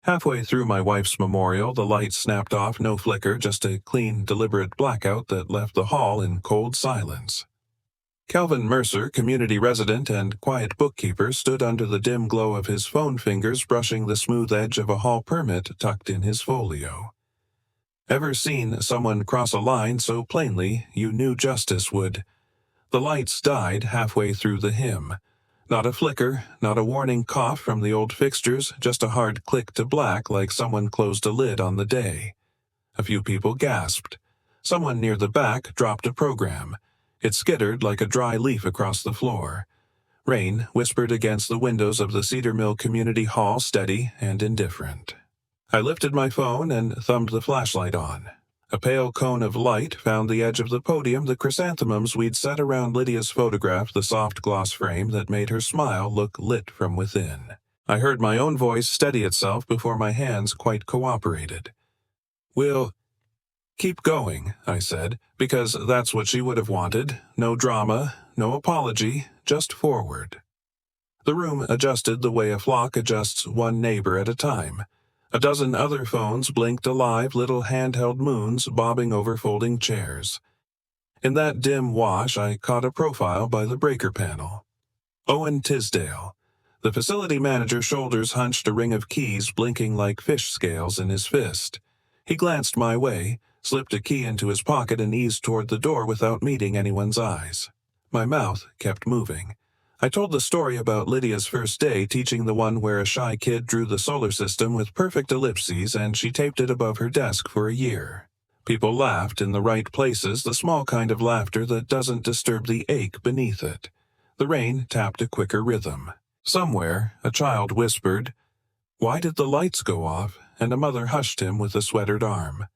Halfway through my wife's memorial, the light snapped off, no flicker, just a clean, deliberate blackout that left the hall in cold silence. Calvin Mercer, community resident and quiet bookkeeper, stood under the dim glow of his phone fingers brushing the smooth edge of a hall permit tucked in his folio. Ever seen someone cross a line so plainly you knew justice would? The lights died halfway through the hymn. Not a flicker, not a warning cough from the old fixtures, just a hard click to black like someone closed a lid on the day. A few people gasped. Someone near the back dropped a program. It skittered like a dry leaf across the floor. Rain whispered against the windows of the Cedar Mill Community Hall, steady and indifferent. I lifted my phone and thumbed the flashlight on. A pale cone of light found the edge of the podium, the chrysanthemums we'd set around Lydia's photograph, the soft gloss frame that made her smile look lit from within. I heard my own voice steady itself before my hands quite cooperated. "We'll keep going," I said, because that's what she would have wanted. No drama, no apology, just forward. The room adjusted the way a flock adjusts one neighbor at a time. A dozen other phones blinked alive, little handheld moons bobbing over folding chairs. In that dim wash, I caught a profile by the breaker panel. Owen Tisdale. The facility manager's shoulders hunched, a ring of keys blinking like fish scales in his fist. He glanced my way, slipped a key into his pocket, and eased toward the door without meeting anyone's eyes. My mouth kept moving. I told the story about Lydia's first day, teaching the one where a shy kid drew the solar system with perfect ellipses and she taped it above her desk for a year. People laughed in the right places, the small kind of laughter that doesn't disturb the ache beneath it. The rain tapped a quicker rhythm. Somewhere, a child whispered, "Why did the lights go off?" and a mother hushed him with a sweatered arm.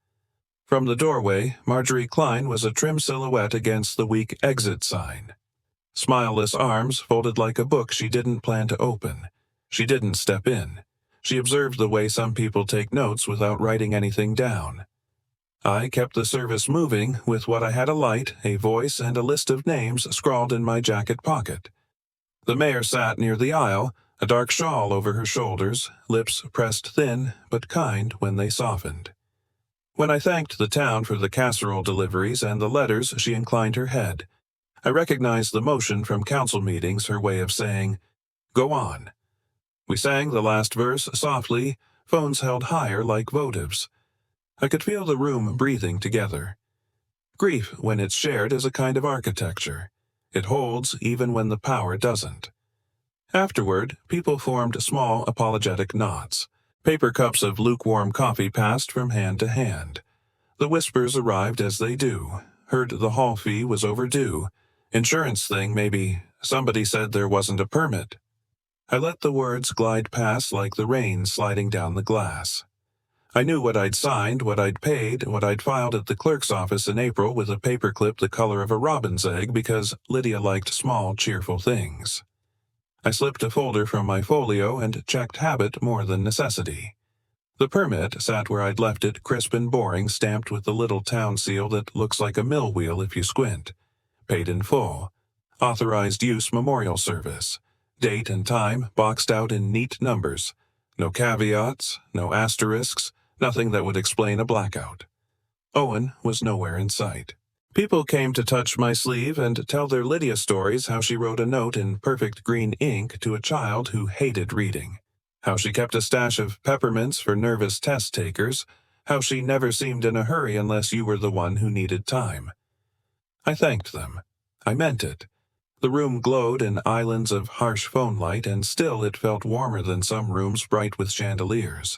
From the doorway, Marjorie Klein was a trim silhouette against the weak exit sign. Smileless arms folded like a book she didn't plan to open. She didn't step in. She observed the way some people take notes without writing anything down. I kept the service moving with what I had: a light, a voice, and a list of names scrawled in my jacket pocket. The mayor sat near the aisle, a dark shawl over her shoulders, lips pressed thin but kind when they softened. When I thanked the town for the casserole deliveries and the letters, she inclined her head. I recognized the motion from council meetings, her way of saying, "Go on." We sang the last verse softly, phones held higher like votives. I could feel the room breathing together. Grief, when it's shared, is a kind of architecture. It holds even when the power doesn't. Afterward, people formed small apologetic knots. Paper cups of lukewarm coffee passed from hand to hand. The whispers arrived as they do. Heard the hall fee was overdue. Insurance thing, maybe. Somebody said there wasn't a permit. I let the words glide past like the rain sliding down the glass. I knew what I'd signed, what I'd paid, what I'd filed at the clerk's office in April with a paperclip the color of a robin's egg because Lydia liked small, cheerful things. I slipped a folder from my folio and checked habit more than necessity. The permit sat where I'd left it, crisp and boring, stamped with the little town seal that looks like a mill wheel if you squint. Paid in full. Authorized use memorial service. Date and time boxed out in neat numbers. No caveats, no asterisks, nothing that would explain a blackout. Owen was nowhere in sight. People came to touch my sleeve and tell their Lydia stories, how she wrote a note in perfect green ink to a child who hated reading, how she kept a stash of peppermints for nervous test takers, how she never seemed in a hurry unless you were the one who needed time. I thanked them. I meant it. The room glowed in islands of harsh phone light, and still it felt warmer than some rooms bright with chandeliers.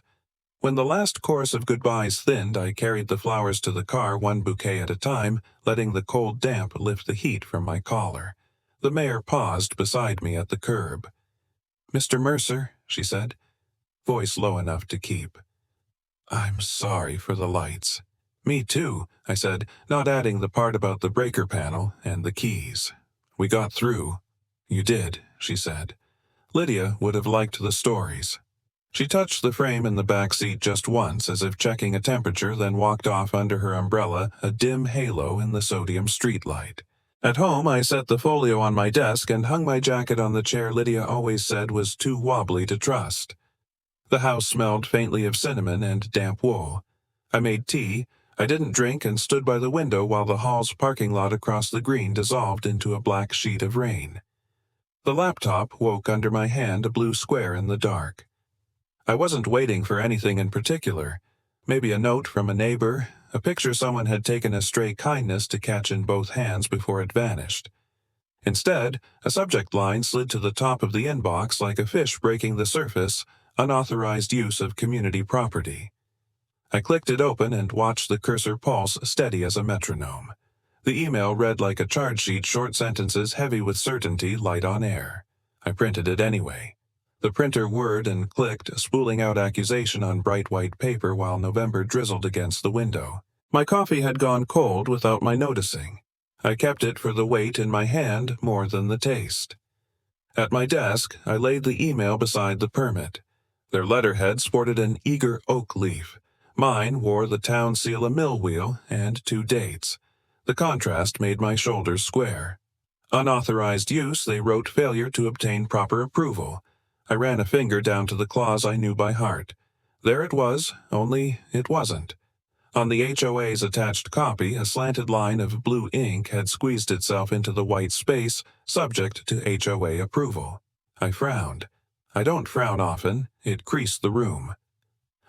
When the last chorus of goodbyes thinned, I carried the flowers to the car, one bouquet at a time, letting the cold damp lift the heat from my collar. The mayor paused beside me at the curb. "Mr. Mercer," she said, voice low enough to keep. "I'm sorry for the lights." "Me too," I said, not adding the part about the breaker panel and the keys. "We got through." "You did," she said. Lydia would have liked the stories. She touched the frame in the back seat just once, as if checking a temperature, then walked off under her umbrella, a dim halo in the sodium streetlight. At home, I set the folio on my desk and hung my jacket on the chair Lydia always said was too wobbly to trust. The house smelled faintly of cinnamon and damp wool. I made tea. I didn't drink and stood by the window while the hall's parking lot across the green dissolved into a black sheet of rain. The laptop woke under my hand, a blue square in the dark. I wasn't waiting for anything in particular. Maybe a note from a neighbor, a picture someone had taken a stray kindness to catch in both hands before it vanished. Instead, a subject line slid to the top of the inbox like a fish breaking the surface, unauthorized use of community property. I clicked it open and watched the cursor pulse steady as a metronome. The email read like a charge sheet, short sentences heavy with certainty, light on air. I printed it anyway. The printer whirred and clicked, spooling out accusation on bright white paper while November drizzled against the window. My coffee had gone cold without my noticing. I kept it for the weight in my hand more than the taste. At my desk, I laid the email beside the permit. Their letterhead sported an eager oak leaf. Mine wore the town seal, a mill wheel, and 2 dates. The contrast made my shoulders square. Unauthorized use, they wrote failure to obtain proper approval. I ran a finger down to the clause I knew by heart. There it was, only it wasn't. On the HOA's attached copy, a slanted line of blue ink had squeezed itself into the white space, subject to HOA approval. I frowned. I don't frown often. It creased the room.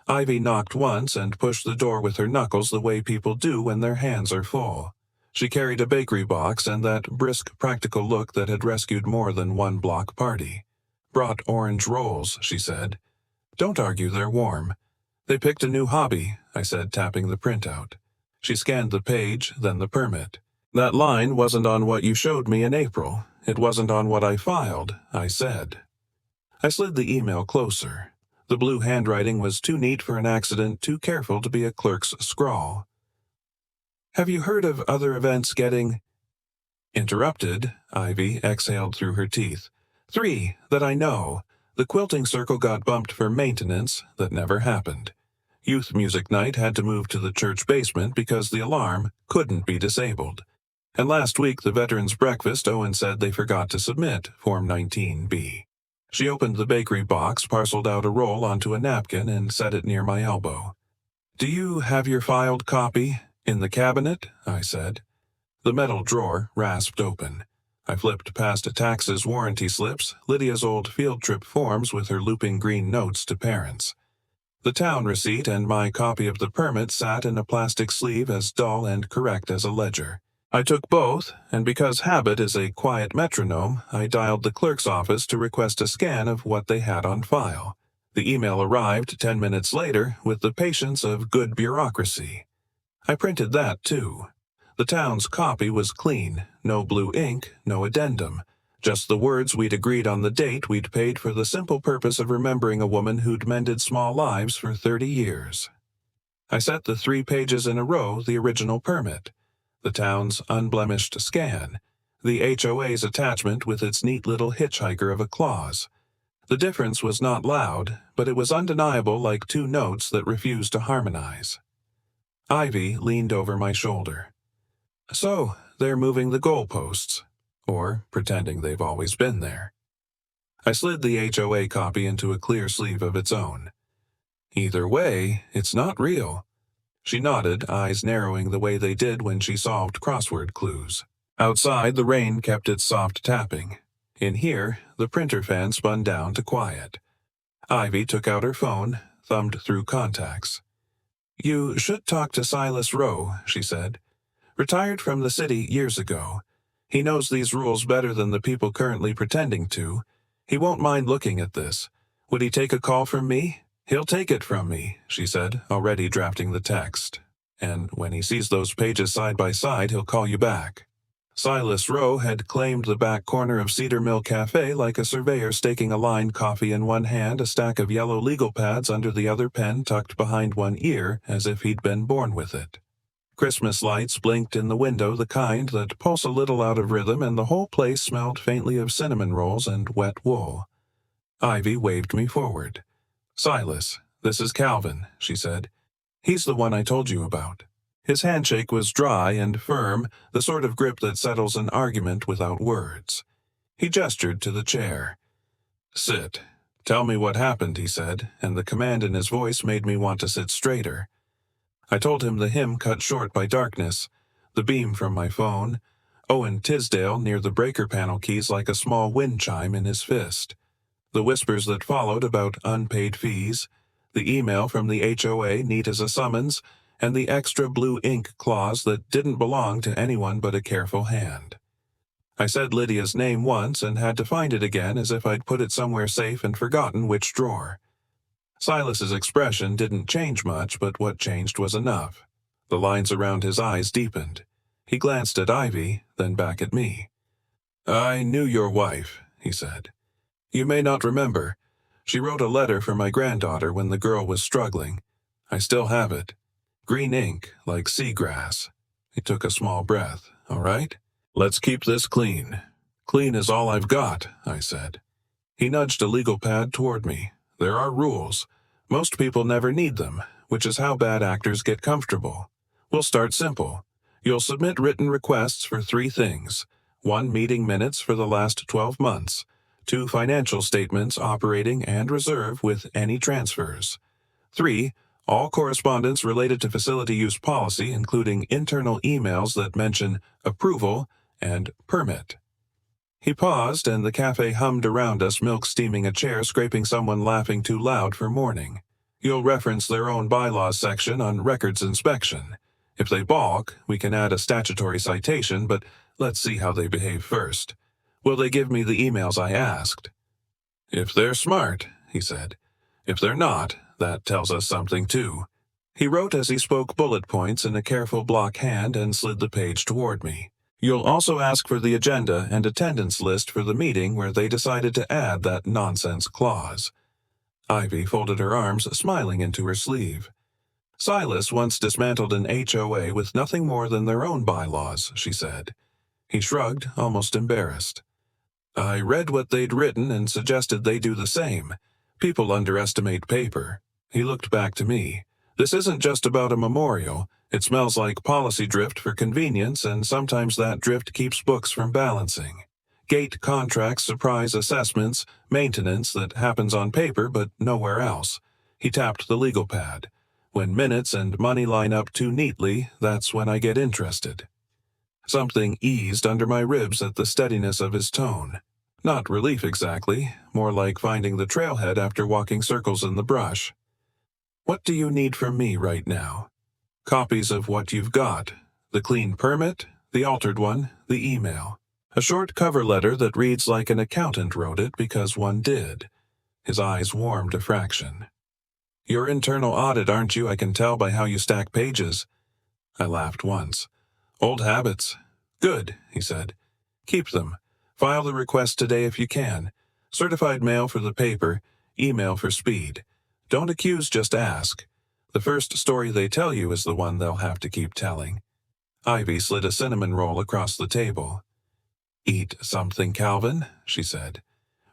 Ivy knocked once and pushed the door with her knuckles the way people do when their hands are full. She carried a bakery box and that brisk, practical look that had rescued more than one block party. "Brought orange rolls," she said. "Don't argue, they're warm." "They picked a new hobby," I said, tapping the printout. She scanned the page, then the permit. "That line wasn't on what you showed me in April. It wasn't on what I filed," I said. I slid the email closer. The blue handwriting was too neat for an accident, too careful to be a clerk's scrawl. "Have you heard of other events getting—" Interrupted, Ivy exhaled through her teeth. "3, that I know. The quilting circle got bumped for maintenance. That never happened. Youth music night had to move to the church basement because the alarm couldn't be disabled. And last week, the veterans' breakfast, Owen said they forgot to submit Form 19B. She opened the bakery box, parceled out a roll onto a napkin, and set it near my elbow. "Do you have your filed copy in the cabinet?" I said. The metal drawer rasped open. I flipped past taxes, warranty slips, Lydia's old field trip forms with her looping green notes to parents. The town receipt and my copy of the permit sat in a plastic sleeve as dull and correct as a ledger. I took both, and because habit is a quiet metronome, I dialed the clerk's office to request a scan of what they had on file. The email arrived 10 minutes later with the patience of good bureaucracy. I printed that, too. The town's copy was clean, no blue ink, no addendum. Just the words we'd agreed on the date we'd paid for the simple purpose of remembering a woman who'd mended small lives for 30 years. I set the 3 pages in a row, the original permit, the town's unblemished scan, the HOA's attachment with its neat little hitchhiker of a clause. The difference was not loud, but it was undeniable, like 2 notes that refused to harmonize. Ivy leaned over my shoulder. "So, they're moving the goalposts. Or pretending they've always been there." I slid the HOA copy into a clear sleeve of its own. "Either way, it's not real." She nodded, eyes narrowing the way they did when she solved crossword clues. Outside, the rain kept its soft tapping. In here, the printer fan spun down to quiet. Ivy took out her phone, thumbed through contacts. "You should talk to Silas Rowe," she said. "Retired from the city years ago. He knows these rules better than the people currently pretending to. He won't mind looking at this. Would he take a call from me?" "He'll take it from me," she said, already drafting the text. "And when he sees those pages side by side, he'll call you back." Silas Rowe had claimed the back corner of Cedar Mill Cafe like a surveyor staking a line, coffee in one hand, a stack of yellow legal pads under the other, pen tucked behind one ear, as if he'd been born with it. Christmas lights blinked in the window, the kind that pulse a little out of rhythm, and the whole place smelled faintly of cinnamon rolls and wet wool. Ivy waved me forward. "Silas, this is Calvin," she said. "He's the one I told you about." His handshake was dry and firm, the sort of grip that settles an argument without words. He gestured to the chair. "Sit." "Tell me what happened," he said, and the command in his voice made me want to sit straighter. I told him the hymn cut short by darkness, the beam from my phone, Owen Tisdale near the breaker panel keys like a small wind chime in his fist, the whispers that followed about unpaid fees, the email from the HOA neat as a summons, and the extra blue ink clause that didn't belong to anyone but a careful hand. I said Lydia's name once and had to find it again as if I'd put it somewhere safe and forgotten which drawer. Silas's expression didn't change much, but what changed was enough. The lines around his eyes deepened. He glanced at Ivy, then back at me. "I knew your wife," he said. "You may not remember. She wrote a letter for my granddaughter when the girl was struggling. I still have it. Green ink, like seagrass." He took a small breath. "All right? Let's keep this clean." "Clean is all I've got," I said. He nudged a legal pad toward me. "There are rules. Most people never need them, which is how bad actors get comfortable. We'll start simple. You'll submit written requests for 3 things. 1 meeting minutes for the last 12 months. 2 financial statements operating and reserve with any transfers. 3, all correspondence related to facility use policy, including internal emails that mention approval and permit." He paused, and the cafe hummed around us, milk steaming a chair, scraping someone laughing too loud for morning. "You'll reference their own bylaws section on records inspection. If they balk, we can add a statutory citation, but let's see how they behave first. Will they give me the emails I asked?" "If they're smart," he said. "If they're not, that tells us something too." He wrote as he spoke bullet points in a careful block hand and slid the page toward me. "You'll also ask for the agenda and attendance list for the meeting where they decided to add that nonsense clause." Ivy folded her arms, smiling into her sleeve. "Silas once dismantled an HOA with nothing more than their own bylaws," she said. He shrugged, almost embarrassed. "I read what they'd written and suggested they do the same. People underestimate paper." He looked back to me. "This isn't just about a memorial. It smells like policy drift for convenience, and sometimes that drift keeps books from balancing. Gate contracts, surprise assessments, maintenance that happens on paper but nowhere else." He tapped the legal pad. "When minutes and money line up too neatly, that's when I get interested." Something eased under my ribs at the steadiness of his tone. Not relief exactly, more like finding the trailhead after walking circles in the brush. "What do you need from me right now?" "Copies of what you've got. The clean permit, the altered one, the email. A short cover letter that reads like an accountant wrote it because one did." His eyes warmed a fraction. "You're internal audit, aren't you? I can tell by how you stack pages." I laughed once. "Old habits." "Good," he said. "Keep them. File the request today if you can. Certified mail for the paper, email for speed. Don't accuse, just ask. The first story they tell you is the one they'll have to keep telling." Ivy slid a cinnamon roll across the table. "Eat something, Calvin," she said.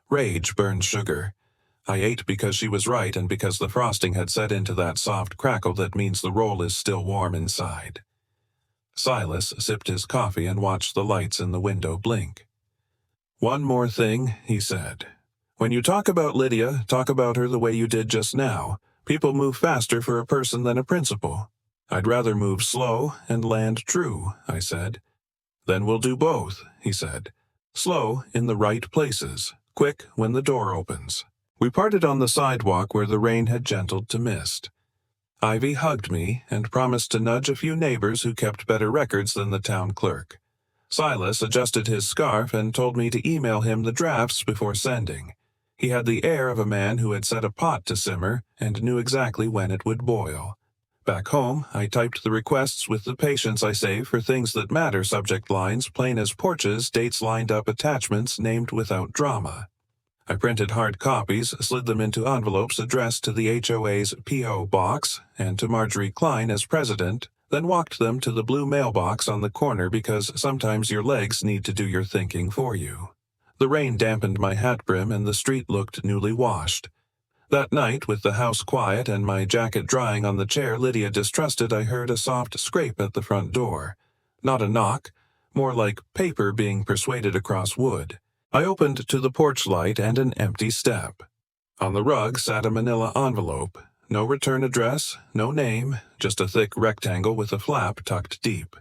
Rage burned sugar. I ate because she was right and because the frosting had set into that soft crackle that means the roll is still warm inside. Silas sipped his coffee and watched the lights in the window blink. "One more thing," he said. "When you talk about Lydia, talk about her the way you did just now. People move faster for a person than a principal." "I'd rather move slow and land true," I said. "Then we'll do both," he said. "Slow in the right places, quick when the door opens." We parted on the sidewalk where the rain had gentled to mist. Ivy hugged me and promised to nudge a few neighbors who kept better records than the town clerk. Silas adjusted his scarf and told me to email him the drafts before sending. He had the air of a man who had set a pot to simmer and knew exactly when it would boil. Back home, I typed the requests with the patience I save for things that matter subject lines, plain as porches, dates lined up, attachments named without drama. I printed hard copies, slid them into envelopes addressed to the HOA's P.O. box and to Marjorie Klein as president, then walked them to the blue mailbox on the corner because sometimes your legs need to do your thinking for you. The rain dampened my hat brim and the street looked newly washed. That night, with the house quiet and my jacket drying on the chair Lydia distrusted, I heard a soft scrape at the front door. Not a knock, more like paper being persuaded across wood. I opened to the porch light and an empty step. On the rug sat a manila envelope. No return address, no name, just a thick rectangle with a flap tucked deep.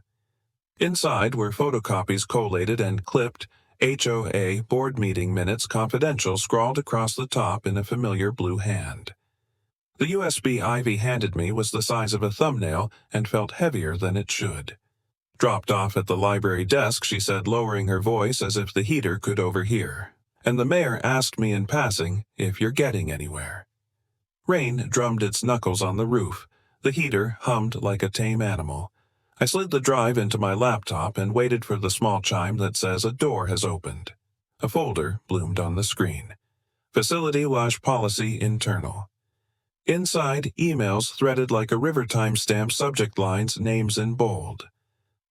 Inside were photocopies collated and clipped, HOA board meeting minutes confidential scrawled across the top in a familiar blue hand. The USB Ivy handed me was the size of a thumbnail and felt heavier than it should. Dropped off at the library desk, she said, lowering her voice as if the heater could overhear. And the mayor asked me in passing if you're getting anywhere. Rain drummed its knuckles on the roof. The heater hummed like a tame animal. I slid the drive into my laptop and waited for the small chime that says a door has opened. A folder bloomed on the screen. Facility / Policy Internal. Inside, emails threaded like a river timestamp, subject lines, names in bold.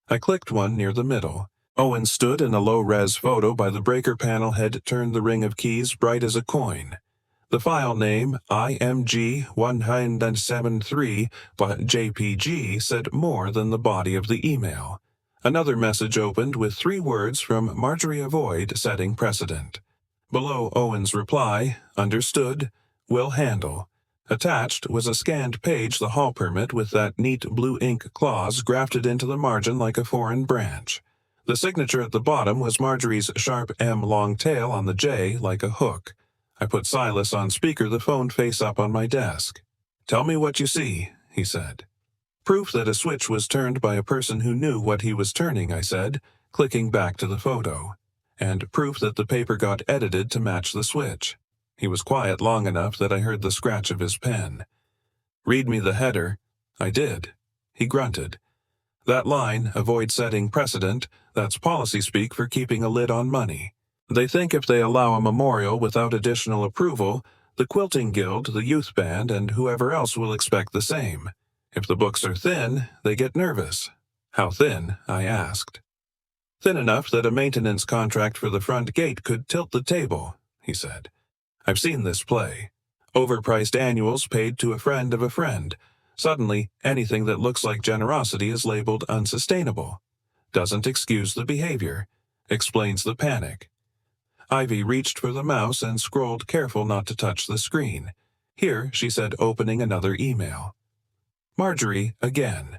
I clicked one near the middle. Owen stood in a low-res photo by the breaker panel, had turned the ring of keys bright as a coin. The file name, IMG173, but JPG, said more than the body of the email. Another message opened with 3 words from Marjorie Avoid setting precedent. Below Owen's reply, understood, will handle. Attached was a scanned page, the hall permit with that neat blue ink clause grafted into the margin like a foreign branch. The signature at the bottom was Marjorie's sharp M long tail on the J like a hook. I put Silas on speaker, the phone face up on my desk. "Tell me what you see," he said. "Proof that a switch was turned by a person who knew what he was turning," I said, clicking back to the photo. "And proof that the paper got edited to match the switch." He was quiet long enough that I heard the scratch of his pen. "Read me the header." I did. He grunted. "That line, avoid setting precedent, that's policy speak for keeping a lid on money. They think if they allow a memorial without additional approval, the Quilting Guild, the youth band, and whoever else will expect the same. If the books are thin, they get nervous." "How thin?" I asked. "Thin enough that a maintenance contract for the front gate could tilt the table," he said. "I've seen this play. Overpriced annuals paid to a friend of a friend. Suddenly, anything that looks like generosity is labeled unsustainable. Doesn't excuse the behavior. Explains the panic." Ivy reached for the mouse and scrolled, careful not to touch the screen. "Here," she said, opening another email. Marjorie, again.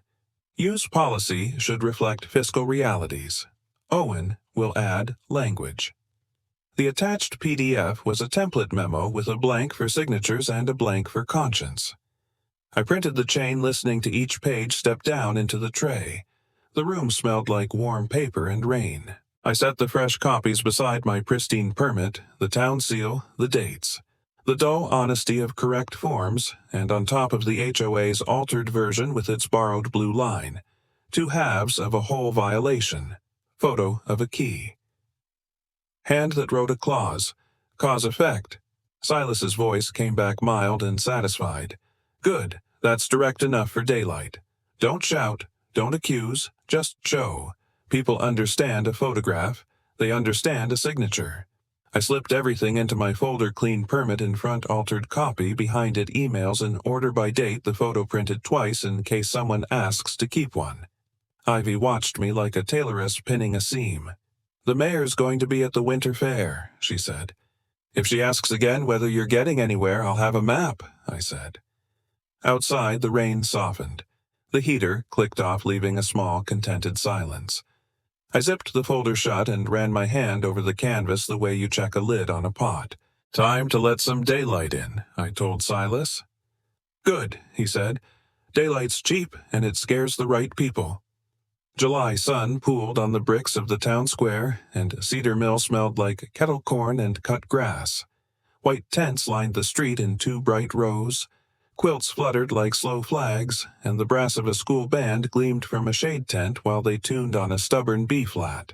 "Use policy should reflect fiscal realities. Owen will add language." The attached PDF was a template memo with a blank for signatures and a blank for conscience. I printed the chain, listening to each page step down into the tray. The room smelled like warm paper and rain. I set the fresh copies beside my pristine permit, the town seal, the dates. The dull honesty of correct forms, and on top of the HOA's altered version with its borrowed blue line. 2 halves of a whole violation. Photo of a key. Hand that wrote a clause. Cause-effect. Silas's voice came back mild and satisfied. "Good, that's direct enough for daylight. Don't shout, don't accuse, just show. People understand a photograph. They understand a signature." I slipped everything into my folder, clean permit in front, altered copy, behind it emails in order by date, the photo printed twice in case someone asks to keep one. Ivy watched me like a tailoress pinning a seam. "The mayor's going to be at the winter fair," she said. "If she asks again whether you're getting anywhere, I'll have a map," I said. Outside, the rain softened. The heater clicked off, leaving a small, contented silence. I zipped the folder shut and ran my hand over the canvas the way you check a lid on a pot. "Time to let some daylight in," I told Silas. "Good," he said. "Daylight's cheap, and it scares the right people." July sun pooled on the bricks of the town square, and Cedar Mill smelled like kettle corn and cut grass. White tents lined the street in 2 bright rows. Quilts fluttered like slow flags, and the brass of a school band gleamed from a shade tent while they tuned on a stubborn B-flat.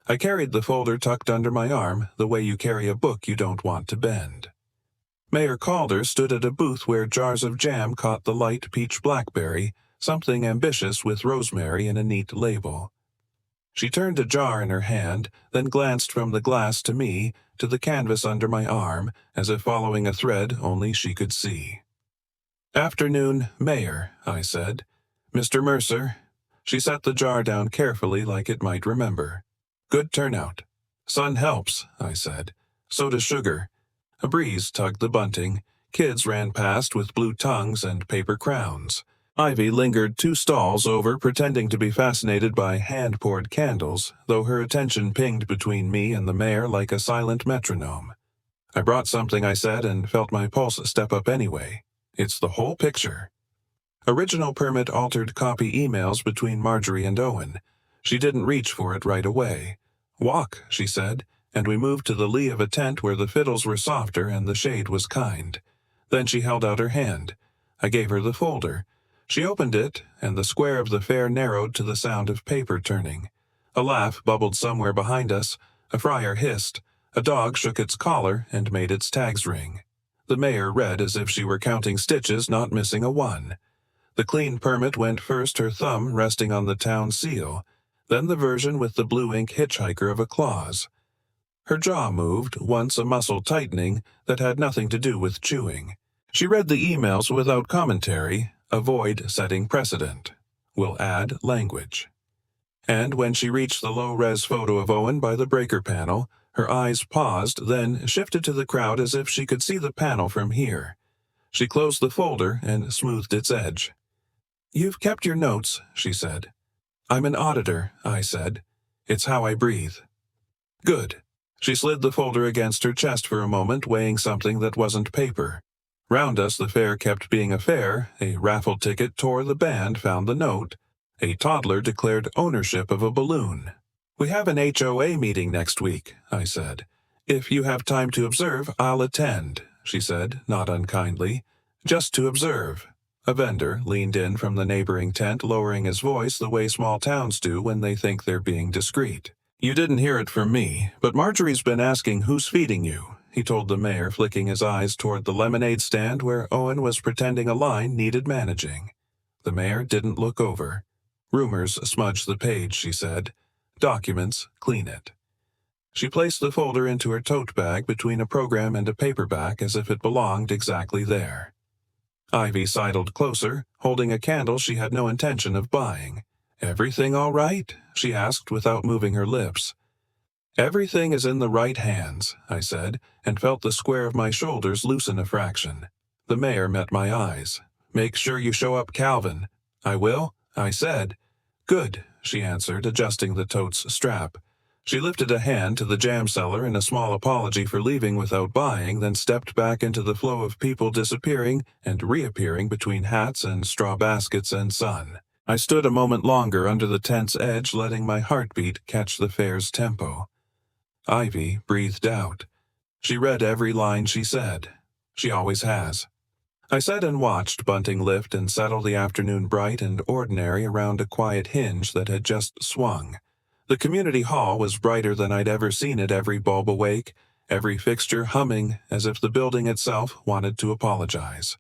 I carried the folder tucked under my arm, the way you carry a book you don't want to bend. Mayor Calder stood at a booth where jars of jam caught the light peach blackberry, something ambitious with rosemary in a neat label. She turned a jar in her hand, then glanced from the glass to me, to the canvas under my arm, as if following a thread only she could see. "Afternoon, Mayor," I said. "Mr. Mercer." She set the jar down carefully like it might remember. "Good turnout." "Sun helps," I said. "So does sugar." A breeze tugged the bunting. Kids ran past with blue tongues and paper crowns. Ivy lingered 2 stalls over, pretending to be fascinated by hand-poured candles, though her attention pinged between me and the mayor like a silent metronome. I brought something, I said, and felt my pulse step up anyway. It's the whole picture. Original permit altered copy emails between Marjorie and Owen. She didn't reach for it right away. Walk, she said, and we moved to the lee of a tent where the fiddles were softer and the shade was kind. Then she held out her hand. I gave her the folder. She opened it, and the square of the fair narrowed to the sound of paper turning. A laugh bubbled somewhere behind us. A friar hissed. A dog shook its collar and made its tags ring. The mayor read as if she were counting stitches, not missing a one. The clean permit went first, her thumb resting on the town seal, then the version with the blue ink hitchhiker of a clause. Her jaw moved, once a muscle tightening that had nothing to do with chewing. She read the emails without commentary. Avoid setting precedent. Will add language. And when she reached the low-res photo of Owen by the breaker panel, her eyes paused, then shifted to the crowd as if she could see the panel from here. She closed the folder and smoothed its edge. "You've kept your notes," she said. "I'm an auditor," I said. "It's how I breathe." "Good." She slid the folder against her chest for a moment, weighing something that wasn't paper. Round us the fair kept being a fair. A raffle ticket tore the band, found the note. A toddler declared ownership of a balloon. "We have an HOA meeting next week," I said. "If you have time to observe, I'll attend," she said, not unkindly. "Just to observe." A vendor leaned in from the neighboring tent, lowering his voice the way small towns do when they think they're being discreet. "You didn't hear it from me, but Marjorie's been asking who's feeding you," he told the mayor, flicking his eyes toward the lemonade stand where Owen was pretending a line needed managing. The mayor didn't look over. "Rumors smudge the page," she said. "Documents clean it." She placed the folder into her tote bag between a program and a paperback as if it belonged exactly there. Ivy sidled closer, holding a candle she had no intention of buying. "Everything all right?" she asked without moving her lips. "Everything is in the right hands," I said, and felt the square of my shoulders loosen a fraction. The mayor met my eyes. "Make sure you show up, Calvin." "I will," I said. "Good," she answered, adjusting the tote's strap. She lifted a hand to the jam cellar in a small apology for leaving without buying, then stepped back into the flow of people disappearing and reappearing between hats and straw baskets and sun. I stood a moment longer under the tent's edge, letting my heartbeat catch the fair's tempo. Ivy breathed out. She read every line she said. She always has. I sat and watched bunting lift and settle the afternoon bright and ordinary around a quiet hinge that had just swung. The community hall was brighter than I'd ever seen it, every bulb awake, every fixture humming as if the building itself wanted to apologize.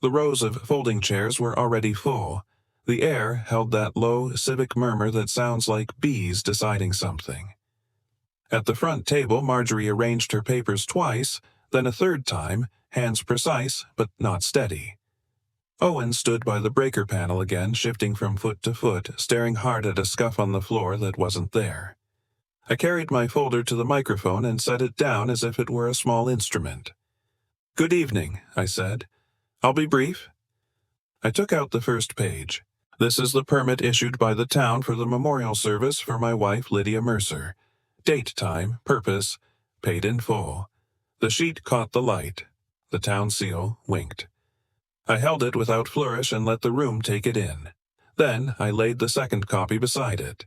The rows of folding chairs were already full. The air held that low, civic murmur that sounds like bees deciding something. At the front table, Marjorie arranged her papers twice, then a third time, hands precise but not steady. Owen stood by the breaker panel again, shifting from foot to foot, staring hard at a scuff on the floor that wasn't there. I carried my folder to the microphone and set it down as if it were a small instrument. "Good evening," I said. "I'll be brief." I took out the first page. This is the permit issued by the town for the memorial service for my wife, Lydia Mercer. Date, time, purpose, paid in full. The sheet caught the light. The town seal winked. I held it without flourish and let the room take it in. Then I laid the second copy beside it.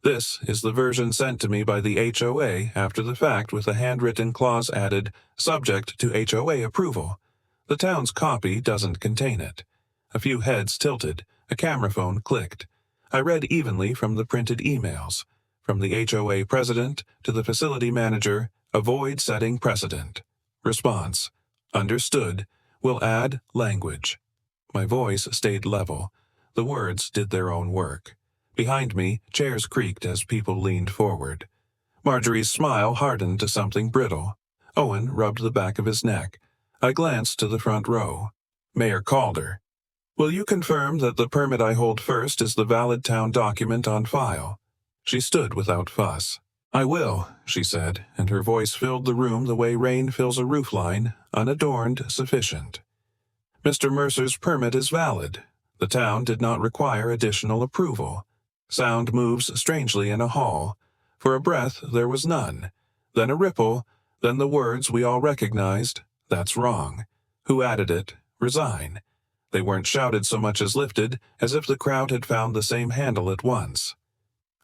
This is the version sent to me by the HOA after the fact, with a handwritten clause added, "Subject to HOA approval." The town's copy doesn't contain it. A few heads tilted. A camera phone clicked. I read evenly from the printed emails. From the HOA president to the facility manager, "Avoid setting precedent." Response: "Understood. Will add language." My voice stayed level. The words did their own work. Behind me, chairs creaked as people leaned forward. Marjorie's smile hardened to something brittle. Owen rubbed the back of his neck. I glanced to the front row. Mayor Calder. "Will you confirm that the permit I hold first is the valid town document on file?" She stood without fuss. "I will," she said, and her voice filled the room the way rain fills a roofline, unadorned, sufficient. "Mr. Mercer's permit is valid. The town did not require additional approval. Sound moves strangely in a hall. For a breath there was none. Then a ripple, then the words we all recognized, 'That's wrong.' Who added it? Resign." They weren't shouted so much as lifted, as if the crowd had found the same handle at once.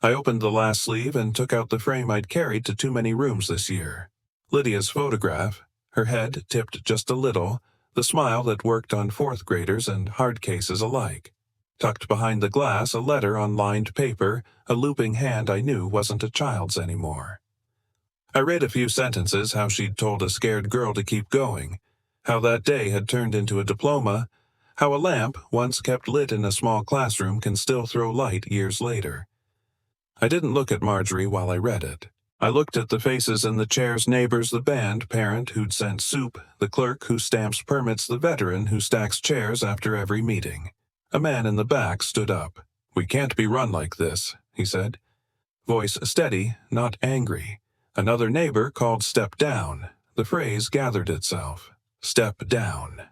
I opened the last sleeve and took out the frame I'd carried to too many rooms this year. Lydia's photograph, her head tipped just a little, the smile that worked on fourth graders and hard cases alike. Tucked behind the glass, a letter on lined paper, a looping hand I knew wasn't a child's anymore. I read a few sentences, how she'd told a scared girl to keep going, how that day had turned into a diploma, how a lamp, once kept lit in a small classroom, can still throw light years later. I didn't look at Marjorie while I read it. I looked at the faces in the chairs, neighbors, the band parent who'd sent soup, the clerk who stamps permits, the veteran who stacks chairs after every meeting. A man in the back stood up. "We can't be run like this," he said. Voice steady, not angry. Another neighbor called, "Step down." The phrase gathered itself. Step down.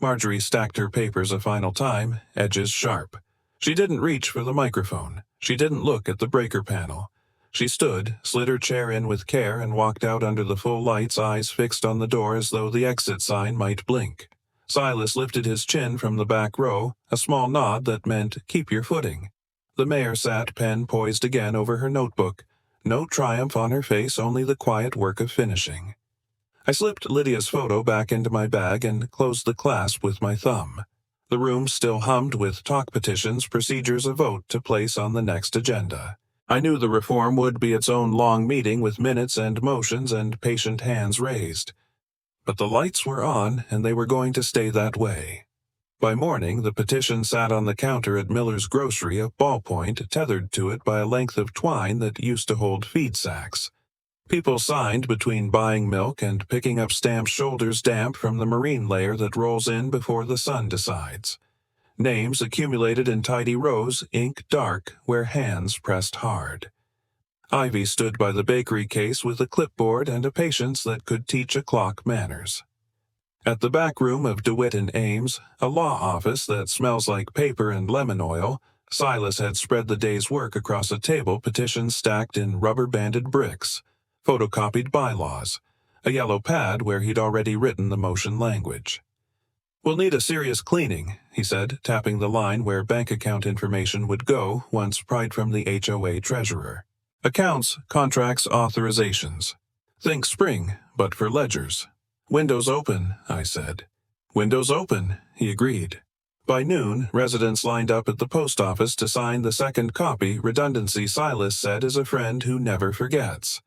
Marjorie stacked her papers a final time, edges sharp. She didn't reach for the microphone. She didn't look at the breaker panel. She stood, slid her chair in with care, and walked out under the full lights, eyes fixed on the door as though the exit sign might blink. Silas lifted his chin from the back row, a small nod that meant, "Keep your footing." The mayor sat, pen poised again over her notebook. No triumph on her face, only the quiet work of finishing. I slipped Lydia's photo back into my bag and closed the clasp with my thumb. The room still hummed with talk petitions, procedures, a vote to place on the next agenda. I knew the reform would be its own long meeting with minutes and motions and patient hands raised. But the lights were on, and they were going to stay that way. By morning, the petition sat on the counter at Miller's grocery, a ballpoint tethered to it by a length of twine that used to hold feed sacks. People signed between buying milk and picking up stamps, shoulders damp from the marine layer that rolls in before the sun decides. Names accumulated in tidy rows, ink dark, where hands pressed hard. Ivy stood by the bakery case with a clipboard and a patience that could teach a clock manners. At the back room of DeWitt and Ames, a law office that smells like paper and lemon oil, Silas had spread the day's work across a table, petitions stacked in rubber-banded bricks, photocopied bylaws, a yellow pad where he'd already written the motion language. "We'll need a serious cleaning," he said, tapping the line where bank account information would go once pried from the HOA treasurer. "Accounts, contracts, authorizations. Think spring, but for ledgers." "Windows open," I said. "Windows open," he agreed. By noon, residents lined up at the post office to sign the second copy. Redundancy, Silas said, is a friend who never forgets.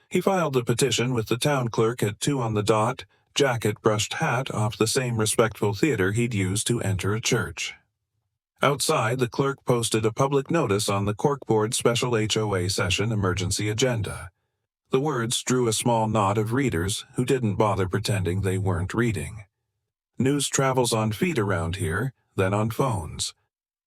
He filed the petition with the town clerk at 2 on the dot, jacket brushed hat off the same respectful theater he'd used to enter a church. Outside, the clerk posted a public notice on the corkboard special HOA session emergency agenda. The words drew a small knot of readers who didn't bother pretending they weren't reading. News travels on feet around here, then on phones.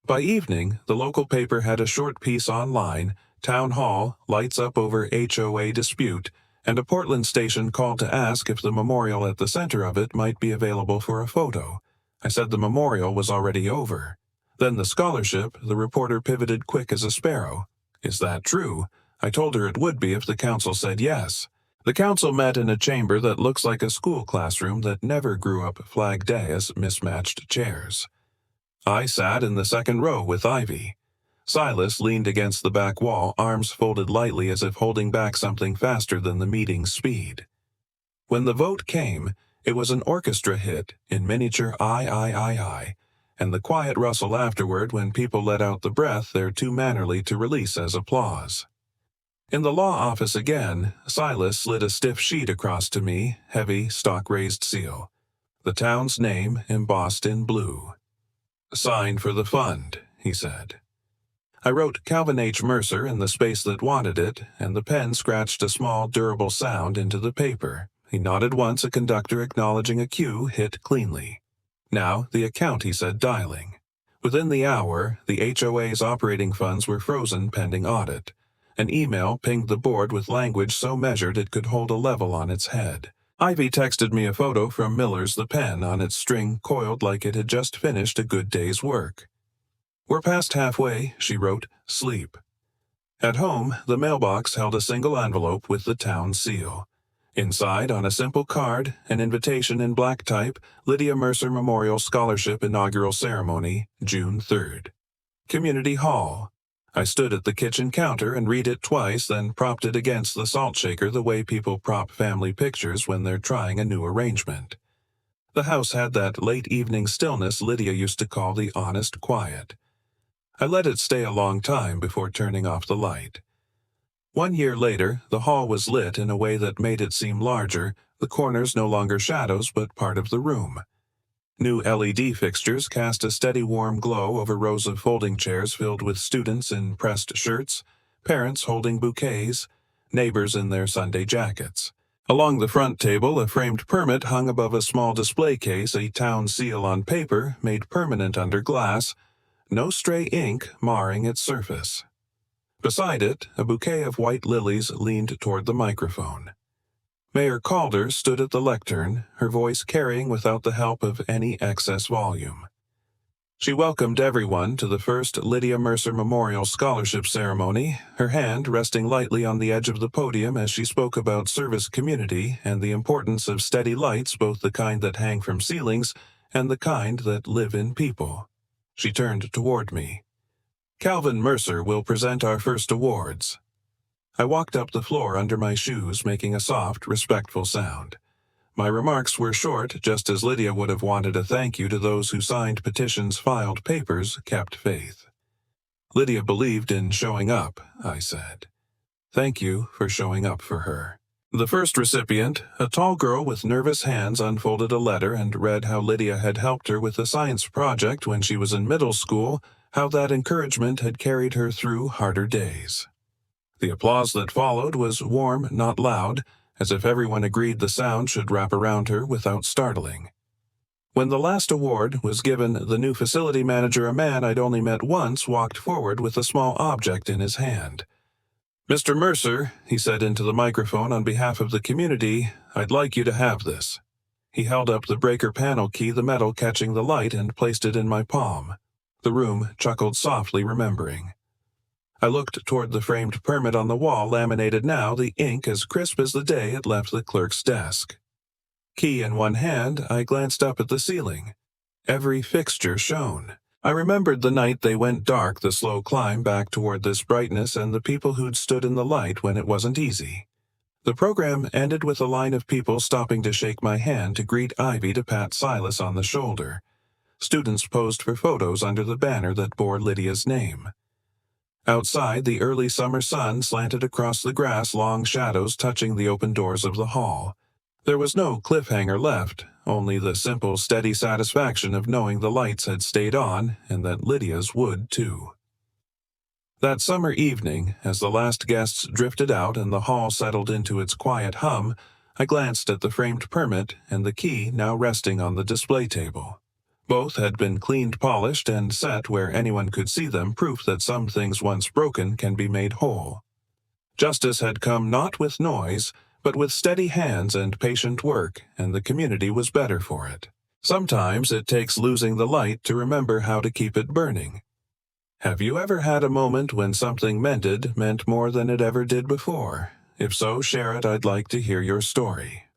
By evening, the local paper had a short piece online, town hall, lights up over HOA dispute, and a Portland station called to ask if the memorial at the center of it might be available for a photo. I said the memorial was already over. Then the scholarship, the reporter pivoted quick as a sparrow. "Is that true?" I told her it would be if the council said yes. The council met in a chamber that looks like a school classroom that never grew up Flag Day as mismatched chairs. I sat in the second row with Ivy. Silas leaned against the back wall, arms folded lightly as if holding back something faster than the meeting's speed. When the vote came, it was an orchestra hit in miniature I, and the quiet rustle afterward when people let out the breath they're too mannerly to release as applause. In the law office again, Silas slid a stiff sheet across to me, heavy, stock-raised seal. The town's name embossed in blue. "Sign for the fund," he said. I wrote Calvin H. Mercer in the space that wanted it, and the pen scratched a small, durable sound into the paper. He nodded once, a conductor acknowledging a cue hit cleanly. "Now, the account," he said, dialing. Within the hour, the HOA's operating funds were frozen pending audit. An email pinged the board with language so measured it could hold a level on its head. Ivy texted me a photo from Miller's The Pen on its string coiled like it had just finished a good day's work. "We're past halfway," she wrote. "Sleep." At home, the mailbox held a single envelope with the town seal. Inside, on a simple card, an invitation in black type, Lydia Mercer Memorial Scholarship Inaugural Ceremony, June 3rd. Community Hall. I stood at the kitchen counter and read it twice, then propped it against the salt shaker the way people prop family pictures when they're trying a new arrangement. The house had that late evening stillness Lydia used to call the honest quiet. I let it stay a long time before turning off the light. 1 year later, the hall was lit in a way that made it seem larger, the corners no longer shadows but part of the room. New LED fixtures cast a steady warm glow over rows of folding chairs filled with students in pressed shirts, parents holding bouquets, neighbors in their Sunday jackets. Along the front table, a framed permit hung above a small display case, a town seal on paper made permanent under glass, no stray ink marring its surface. Beside it, a bouquet of white lilies leaned toward the microphone. Mayor Calder stood at the lectern, her voice carrying without the help of any excess volume. She welcomed everyone to the first Lydia Mercer Memorial Scholarship Ceremony, her hand resting lightly on the edge of the podium as she spoke about service community and the importance of steady lights, both the kind that hang from ceilings and the kind that live in people. She turned toward me. "Calvin Mercer will present our first awards." I walked up the floor under my shoes, making a soft, respectful sound. My remarks were short, just as Lydia would have wanted a thank you to those who signed petitions, filed papers, kept faith. "Lydia believed in showing up," I said. "Thank you for showing up for her." The first recipient, a tall girl with nervous hands, unfolded a letter and read how Lydia had helped her with a science project when she was in middle school, how that encouragement had carried her through harder days. The applause that followed was warm, not loud, as if everyone agreed the sound should wrap around her without startling. When the last award was given, the new facility manager, a man I'd only met once, walked forward with a small object in his hand. "Mr. Mercer," he said into the microphone on behalf of the community, "I'd like you to have this." He held up the breaker panel key, the metal catching the light, and placed it in my palm. The room chuckled softly, remembering. I looked toward the framed permit on the wall, laminated now, the ink as crisp as the day it left the clerk's desk. Key in one hand, I glanced up at the ceiling. Every fixture shone. I remembered the night they went dark, the slow climb back toward this brightness, and the people who'd stood in the light when it wasn't easy. The program ended with a line of people stopping to shake my hand, to greet Ivy, to pat Silas on the shoulder. Students posed for photos under the banner that bore Lydia's name. Outside, the early summer sun slanted across the grass, long shadows touching the open doors of the hall. There was no cliffhanger left, only the simple, steady satisfaction of knowing the lights had stayed on, and that Lydia's would too. That summer evening, as the last guests drifted out and the hall settled into its quiet hum, I glanced at the framed permit and the key now resting on the display table. Both had been cleaned, polished, and set where anyone could see them, proof that some things once broken can be made whole. Justice had come not with noise, but with steady hands and patient work, and the community was better for it. Sometimes it takes losing the light to remember how to keep it burning. Have you ever had a moment when something meant more than it ever did before? If so, share it. I'd like to hear your story.